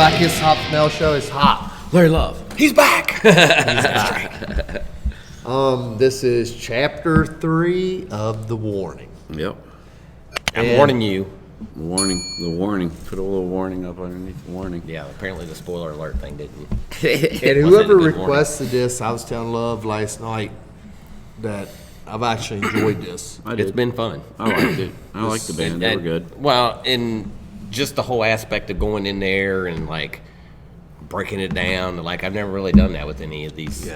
Black Kiss Hop Smell Show is hot. Larry Love. He's back. This is chapter 3 of The Warning. Yep. I'm warning you. The warning. Put a little warning up underneath the warning. Yeah, apparently the spoiler alert thing didn't. And whoever requested this, I was telling Love last night that I've actually enjoyed this. It's been fun. I liked it. I liked the band. They were good. Well, and just the whole aspect of going in there and like breaking it down. Like I've never really done that with any of these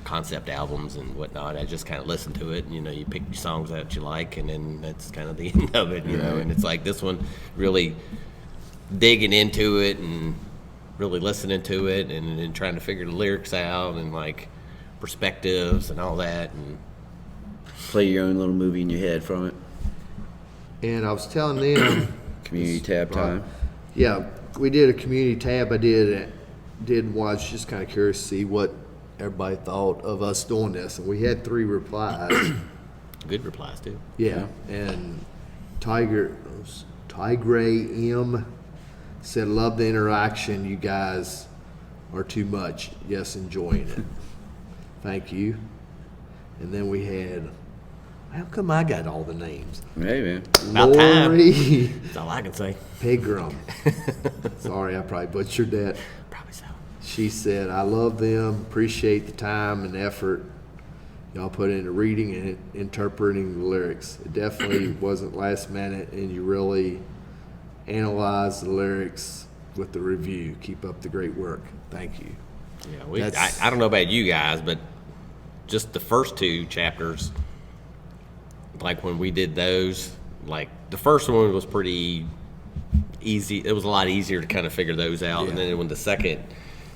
concept albums and whatnot. I just kind of listen to it. And, you pick your songs that you like, and then that's kind of the end of it. And it's like this one, really digging into it and really listening to it and trying to figure the lyrics out and like perspectives and all that and play your own little movie in your head from it. And I was telling them community tab time. Yeah, we did a community tab. I did watch, just kind of curious to see what everybody thought of us doing this, and we had 3 replies. Good replies too. Yeah, and Tigray M said, "Love the interaction. You guys are too much. Yes, enjoying it. Thank you." And then we had, how come I got all the names? Hey, man. About time. Lori That's all I can say. Pigram. Sorry, I probably butchered that. Probably so. She said, "I love them, appreciate the time and effort y'all put into reading and interpreting the lyrics. It definitely wasn't last minute, and you really analyzed the lyrics with the review. Keep up the great work. Thank you." Yeah, I don't know about you guys, but just the first 2 chapters, like when we did those, like the first one was pretty easy. It was a lot easier to kind of figure those out. And then when the second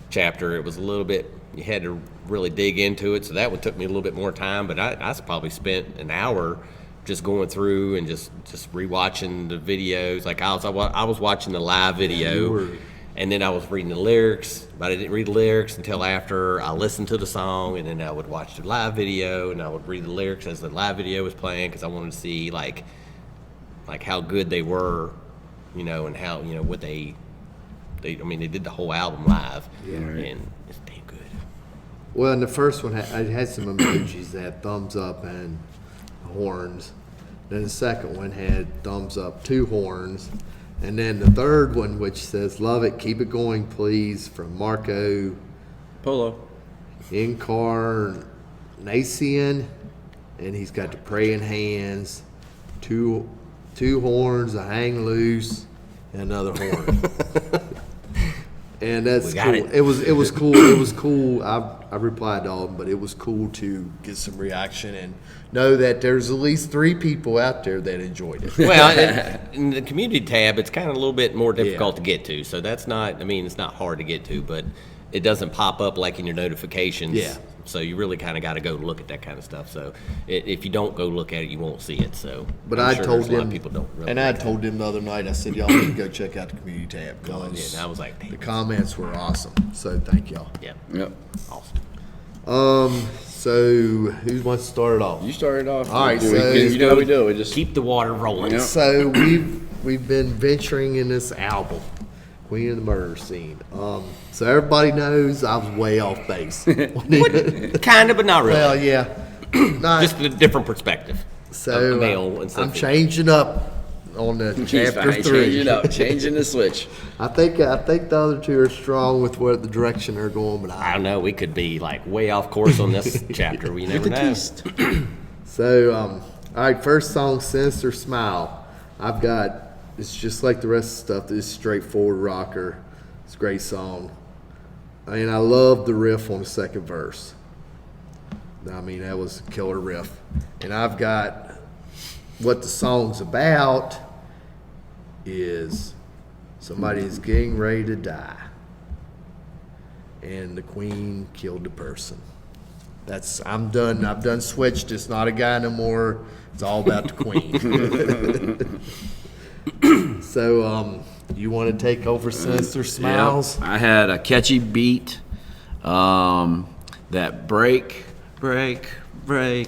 chapter, it was a little bit, you had to really dig into it. So that one took me a little bit more time, but I probably spent an hour just going through and just rewatching the videos. Like I was watching the live video, and then I was reading the lyrics, but I didn't read the lyrics until after I listened to the song, and then I would watch the live video, and I would read the lyrics as the live video was playing, because I wanted to see like how good they were, and how, what they did the whole album live, and it's damn good. Well, in the first one, I had some emojis that had thumbs up and horns. Then the second one had thumbs up, 2 horns. And then the third one, which says, "Love it, keep it going, please," from Marco Polo. Incarnacion. And he's got the praying hands, two horns, a hang loose, and another horn. And that's cool. It was cool. It was cool. I replied to all of them, but it was cool to get some reaction and know that there's at least 3 people out there that enjoyed it. Well, in the community tab, it's kind of a little bit more difficult to get to. So that's not, it's not hard to get to, but it doesn't pop up like in your notifications. Yeah. So you really kind of got to go look at that kind of stuff. So if you don't go look at it, you won't see it. So, but I'm I sure told there's a lot them, of people don't really and I told them the other night, I said, y'all need to go check out the community tab. And I was like, The comments were awesome. So thank y'all. Yeah. Yep. Awesome. So who wants to start it off? You started off. All right, so you know what we do. We just Keep the water rolling. Yep. So we've been venturing in this album, Queen of the Murder Scene. So everybody knows I was way off base. Kind of, but not really. Well, yeah. Just a different perspective. So of male instead I'm of changing up on the chapter 3. Changing the switch. I think the other 2 are strong with what the direction they're going, but I don't know. We could be like way off course on this chapter. We never know. So, all right, first song, Sinister Smile. It's just like the rest of the stuff. This is straightforward rocker. It's a great song. And I love the riff on the second verse. That was a killer riff. And I've got what the song's about is somebody's getting ready to die. And the queen killed the person. I'm done. I've done switched. It's not a guy no more. It's all about the queen. So, you want to take over Sinister Smiles? Yep. I had a catchy beat. That break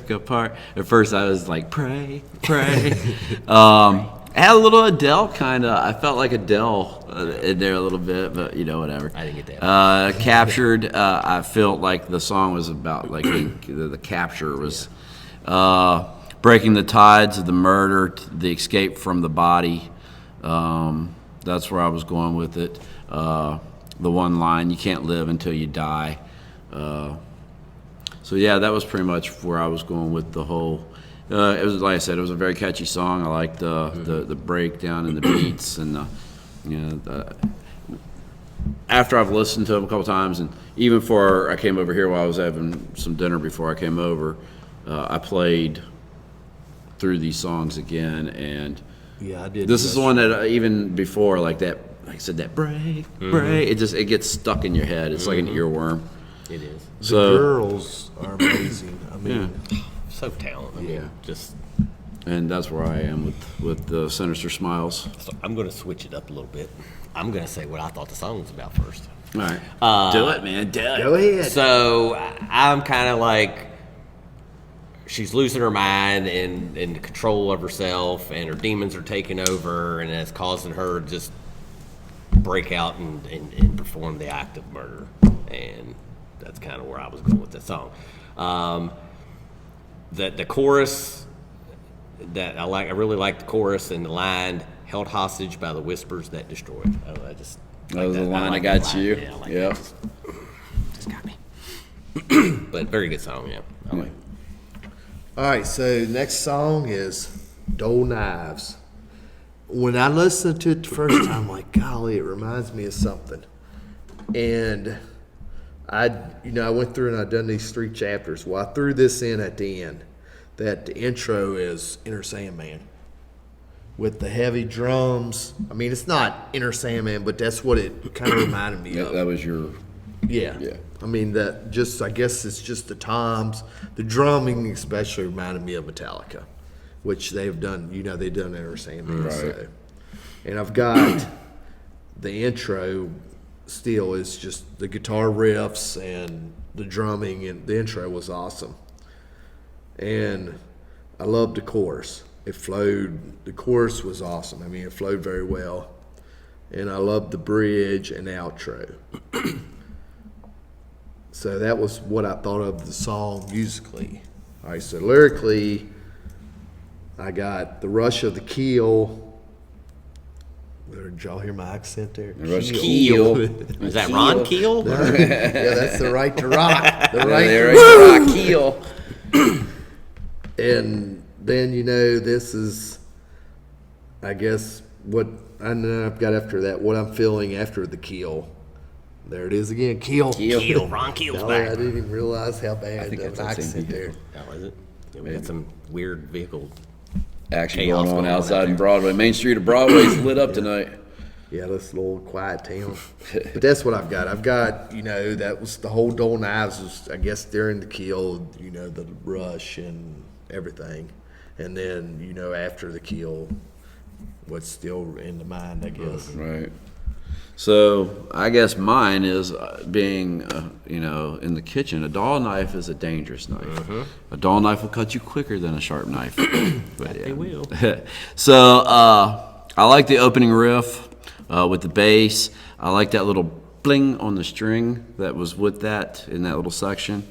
apart. At first I was like, pray. had a little Adele kind of. I felt like Adele in there a little bit, but whatever. I didn't get that. Captured. I felt like the song was about like the capture was breaking the tides of the murder, the escape from the body. That's where I was going with it. The one line, "You can't live until you die." So yeah, that was pretty much where I was going with the whole. It was, like I said, it was a very catchy song. I liked the breakdown and the beats, and after I've listened to them a couple times, and even before I came over here while I was having some dinner before I came over, I played through these songs again, and Yeah, I did. this is the one that even before, like I said, that break, it gets stuck in your head. It's like an earworm. It is. The girls are amazing. I mean, So talented. I mean, just. And that's where I am with the Sinister Smiles. So I'm going to switch it up a little bit. I'm going to say what I thought the song was about first. All right. Do it, man. Do it. go ahead. So I'm kind of like, she's losing her mind and the control of herself, and her demons are taking over, and it's causing her to just break out and perform the act of murder. And that's kind of where I was going with the song. The chorus that I really like the chorus, and the line, "Held hostage by the whispers that destroy." Oh, I just That was the line I like that got that line. you. Yeah, I like Yep. that. Just got me. But very good song, yeah. I like it. All right, so next song is Dole Knives. When I listened to it the first time, I'm like, golly, it reminds me of something. And I went through and I'd done these 3 chapters. Well, I threw this in at the end, that the intro is Inner Sandman with the heavy drums. I mean, it's not Inner Sandman, but that's what it kind of reminded me of. That was your. Yeah. Yeah. I mean, I guess it's just the toms. The drumming especially reminded me of Metallica, which they've done, they've done Inner Sandman. Right. So. And I've got the intro still is just the guitar riffs and the drumming, and the intro was awesome. And I loved the chorus. The chorus was awesome. I mean, it flowed very well. And I loved the bridge and the outro. So that was what I thought of the song musically. All right, so lyrically, I got the rush of the keel. Did y'all hear my accent there? The rush keel. Is that Ron Keel? Yeah, that's the right to rock. The right There to is rock keel. And then, this is, I guess, what I know I've got after that, what I'm feeling after the keel. There it is again, keel. Keel. Ron Keel's Golly, I back. didn't even realize how bad think of that's an that same accent there. Oh, is it? Yeah, we got some weird vehicle. Action Chaos going on going on out outside there. in Broadway. Main Street of Broadway is lit up tonight. Yeah, this little quiet town. But that's what I've got. I've got, that was the whole Dole Knives was, I guess, during the keel, the rush and everything. And then, after the keel, what's still in the mind, I guess. Right. So I guess mine is being, in the kitchen. A dull knife is a dangerous knife. Mm-hmm. A dull knife will cut you quicker than a sharp knife. But, yeah. They will. So I like the opening riff with the bass. I like that little bling on the string that was with that in that little section.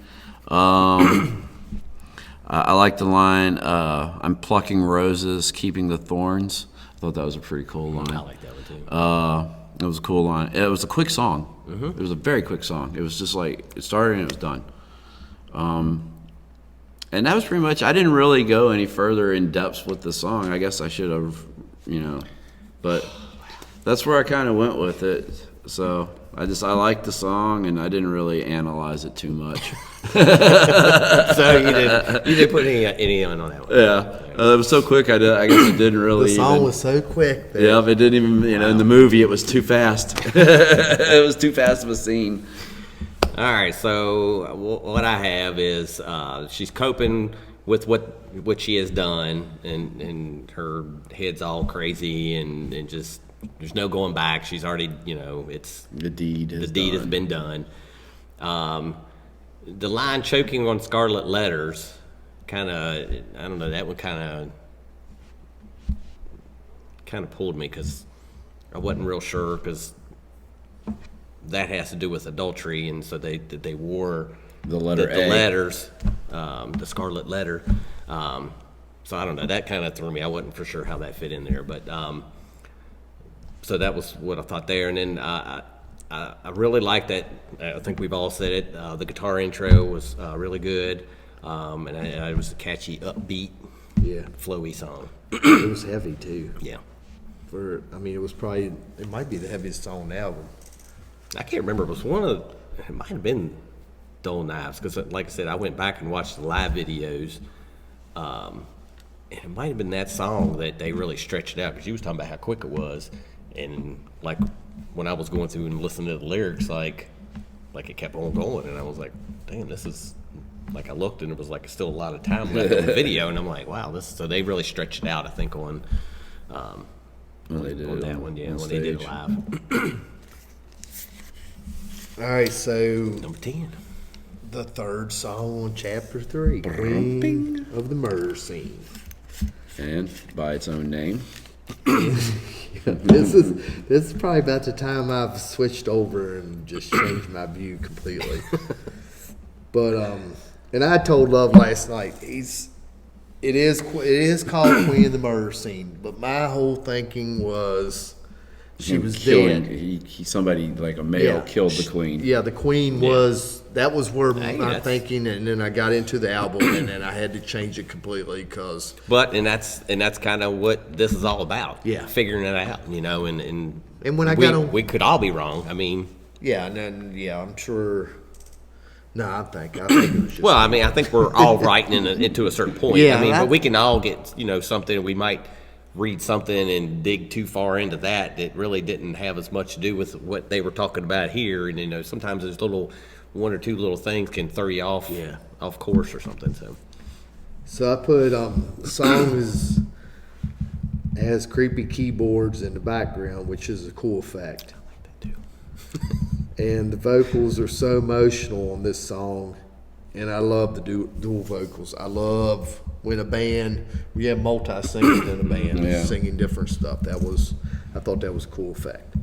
I like the line, "I'm plucking roses, keeping the thorns." I thought that was a pretty cool line. I like that one too. It was a cool line. It was a quick song. It was a very quick song. It was just like, it started and it was done. And that was pretty much, I didn't really go any further in depth with the song. I guess I should have, but that's where I kind of went with it. So I liked the song, and I didn't really analyze it too much. So you didn't put any on that one. Yeah. It was so quick, I guess it didn't really The song even, was so quick. That yeah, it didn't even, in the movie, it was too fast. It was too fast of a scene. All right, so what I have is she's coping with what she has done, and her head's all crazy, and just there's no going back. She's already, it's The deed has been done. The line "choking on scarlet letters," kind of, I don't know, that one kind kind of pulled me because I wasn't real sure because that has to do with adultery, and so they wore The letter the A. letters, the Scarlet letter. So I don't know. That kind of threw me. I wasn't for sure how that fit in there, but so that was what I thought there. And then I really liked that. I think we've all said it. The guitar intro was really good, and it was a catchy, upbeat, flowy song. It was heavy too. Yeah. It might be the heaviest song on the album. I can't remember. It might have been Dole Knives, because like I said, I went back and watched the live videos, and it might have been that song that they really stretched it out, because you was talking about how quick it was, and like when I was going through and listening to the lyrics, like it kept on going, and I was like, damn, this is, like I looked and it was like still a lot of time left in the video, and I'm like, wow, so they really stretched it out, I think, on When they did on it that on- one, yeah, on when they did it stage. live. All right, so Number 10. the third song on chapter 3, Queen of the Murder Scene. And by its own name. This is probably about the time I've switched over and just changed my view completely. But and I told Love last night, it is called Queen of the Murder Scene, but my whole thinking was she was Killing- dead. Somebody, like a male, killed the queen. Yeah, the queen was. That was where Hey, my that's- thinking, and then I got into the album, and then I had to change it completely because. But and that's kind of what this is all about. Yeah. Figuring it out, and when I we, got on- we could all be wrong. I mean, Yeah, and then I'm sure. No, I think it was just. well, I mean, I think we're all right into a certain point. Yeah, I mean, that- but we can all get something. We might read something and dig too far into that really didn't have as much to do with what they were talking about here. And sometimes there's one or two little things can throw you off off course or something. So I put the song has creepy keyboards in the background, which is a cool effect. I like that too. And the vocals are so emotional on this song, and I love the dual vocals. I love when we have multi-singers in a band Yeah. singing different stuff. I thought that was a cool effect.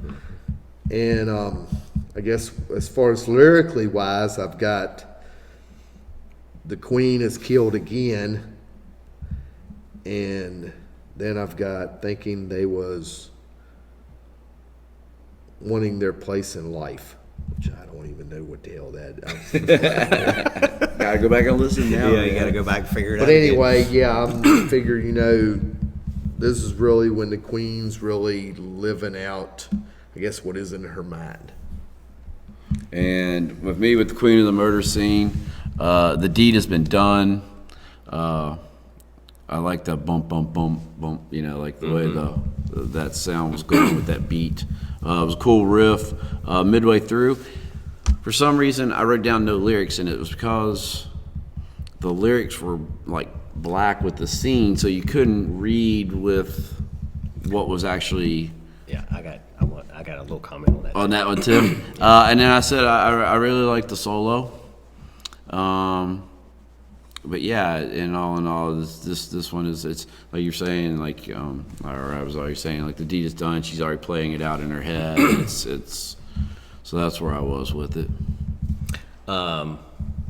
And I guess as far as lyrically wise, I've got the queen is killed again, and then I've got thinking they was wanting their place in life, which I don't even know what the hell that. Gotta go back and listen now. Yeah, you got to go back and figure it out. But anyway, I figure this is really when the queen's really living out, I guess, what is in her mind. And with me, with the Queen of the Murder Scene, the deed has been done. I like the bump, bump, bump, bump. Like the way that sound was going with that beat. It was a cool riff. Midway through, for some reason, I wrote down no lyrics, and it was because the lyrics were like black with the scene, so you couldn't read with what was actually Yeah, I got a little comment on that. on that one too. And then I said I really like the solo. But yeah, in all, this one it's like you're saying, like or I was already saying, like the deed is done. She's already playing it out in her head. It's so that's where I was with it.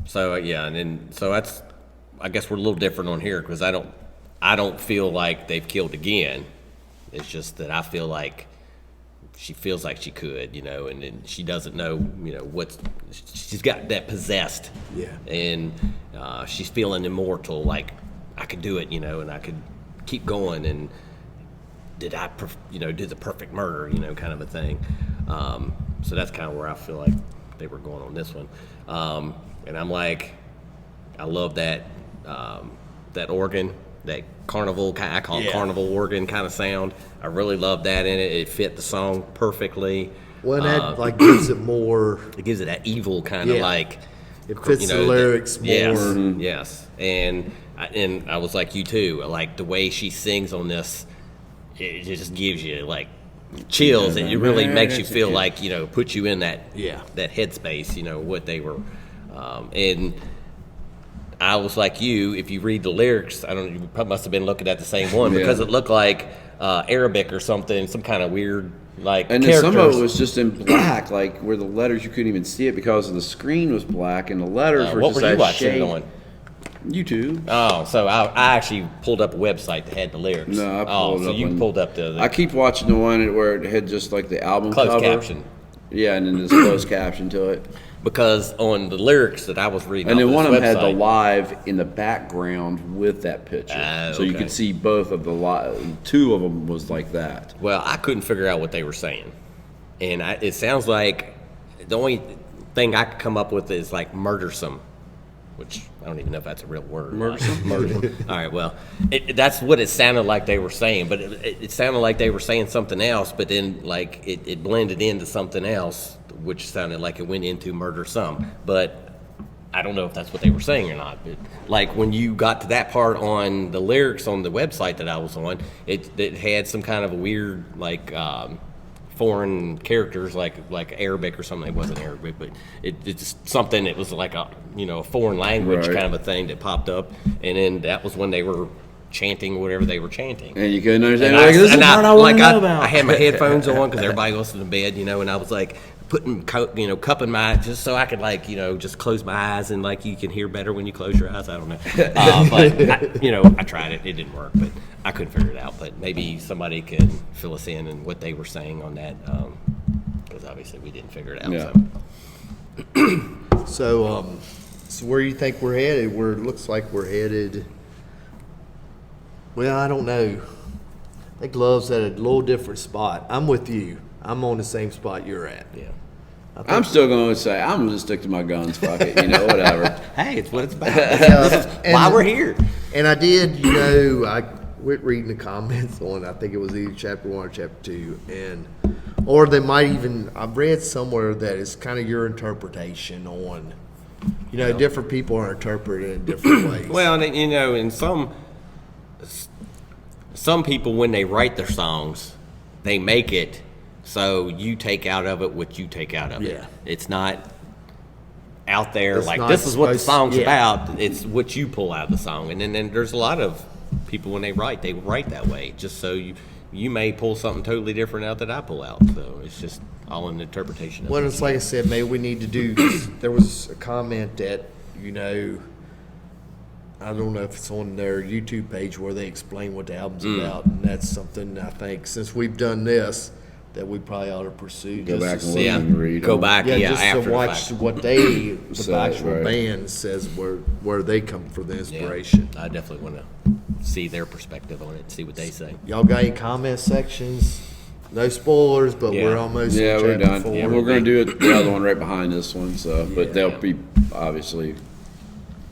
So yeah, so that's, I guess we're a little different on here, because I don't feel like they've killed again. It's just that I feel like she feels like she could, and then she doesn't know, she's got that possessed. Yeah. And she's feeling immortal, like I could do it, and I could keep going, and did I, do the perfect murder, kind of a thing. So that's kind of where I feel like they were going on this one. And I'm like, I love that that organ, that carnival, I call it carnival organ kind of sound. I really love that in it. It fit the song perfectly. Well, that gives it more. It gives it that evil kind of like. It fits the lyrics more. Yes, yes. And I was like you too. Like the way she sings on this, it just gives you like chills, and it really makes you feel like, puts you in that that headspace, what they were. And I was like you, if you read the lyrics, I don't know, you must have been looking at the same one, because it looked like Arabic or something, some kind of weird like And then characters. some of it was just in black, like where the letters you couldn't even see it because the screen was black and the letters were what just were you that watching shade. it on? YouTube. Oh, so I actually pulled up a website that had the lyrics. No, I pulled oh, it so up you on- pulled up the I keep watching the one where it had just like the album closed cover. caption. Yeah, and then this closed caption to it. Because on the lyrics that I was reading, And off then one of this them had the website- live in the background with that picture. So you okay. could see both of the live. Two of them was like that. Well, I couldn't figure out what they were saying, and it sounds like the only thing I could come up with is like murdersome, which I don't even know if that's a real word. Murdersome. All right, well, that's what it sounded like they were saying, but it sounded like they were saying something else, but then like it blended into something else, which sounded like it went into murdersome, but. I don't know if that's what they were saying or not, but like when you got to that part on the lyrics on the website that I was on, it had some kind of a weird like foreign characters like Arabic or something. It wasn't Arabic, but it's something. It was like a a foreign language Right. kind of a thing that popped up, and then that was when they were chanting whatever they were chanting. And you couldn't understand. And Like, this is and what I want to know I about. had my headphones on because everybody goes to the bed, and I was like putting, cupping my, just so I could just close my eyes and like you can hear better when you close your eyes. I don't know, but I tried it. It didn't work, but I couldn't figure it out. But maybe somebody could fill us in on what they were saying on that, because obviously we didn't figure it out. Yeah. So. So where you think we're headed? It looks like we're headed. Well, I don't know. I think Love's at a little different spot. I'm with you. I'm on the same spot you're at. Yeah. I'm still going to say I'm going to stick to my guns. Fuck it, whatever. Hey, it's what it's about. This is why we're here. And I did, I went reading the comments on, I think it was either chapter 1 or chapter 2, or they might even, I've read somewhere that it's kind of your interpretation on, different people are interpreted in different ways. Well, and in some people when they write their songs, they make it so you take out of it what you take out of it. Yeah. It's not out there It's like not this is what the supposed- song's yeah. about. It's what you pull out of the song, and then there's a lot of people when they write that way, just so you may pull something totally different out that I pull out. So it's just all an interpretation of Well, it. it's like I said, maybe we need to do, there was a comment that, I don't know if it's on their YouTube page where they explain what the album's about, and that's something I think, since we've done this, that we probably ought to pursue. Go just back to and see- look and read Go them. back, Yeah, just after to the watch fact. what the Says, actual right. band says, where they come for the Yeah. inspiration. I definitely want to see their perspective on it, see what they say. Y'all got any comment sections? No spoilers, but Yeah. we're almost Yeah, in we're chapter done. 4. Yeah, we're going to do the other one right behind this one. So, but Yeah. they'll be obviously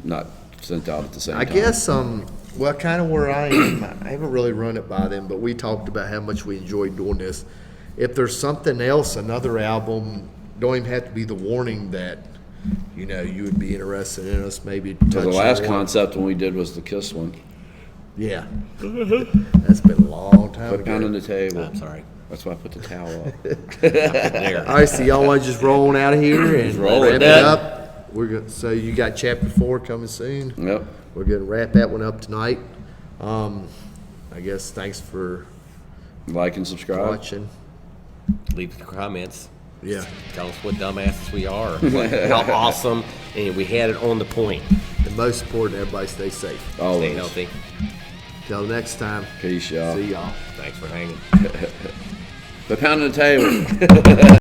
not sent out at the same I time. guess, well, kind of where I am, I haven't really run it by them, but we talked about how much we enjoyed doing this. If there's something else, another album, don't even have to be the warning that, you would be interested in us maybe So the touching last on. concept one we did was the Kiss one. Yeah. That's been a long time Put pound on ago. the table. I'm sorry. That's why I put the towel up. There. All right, so y'all want to just roll on out of here and roll wrap it. it up? So you got chapter 4 coming soon. Yep. We're going to wrap that one up tonight. I guess thanks for Like and subscribe. watching. Leave the comments. Yeah. Tell us what dumbasses we are. How awesome. And we had it on the point. And most important, everybody stay safe. Always. Stay healthy. Till next time. Peace, y'all. See y'all. Thanks for hanging. Put pound on the table.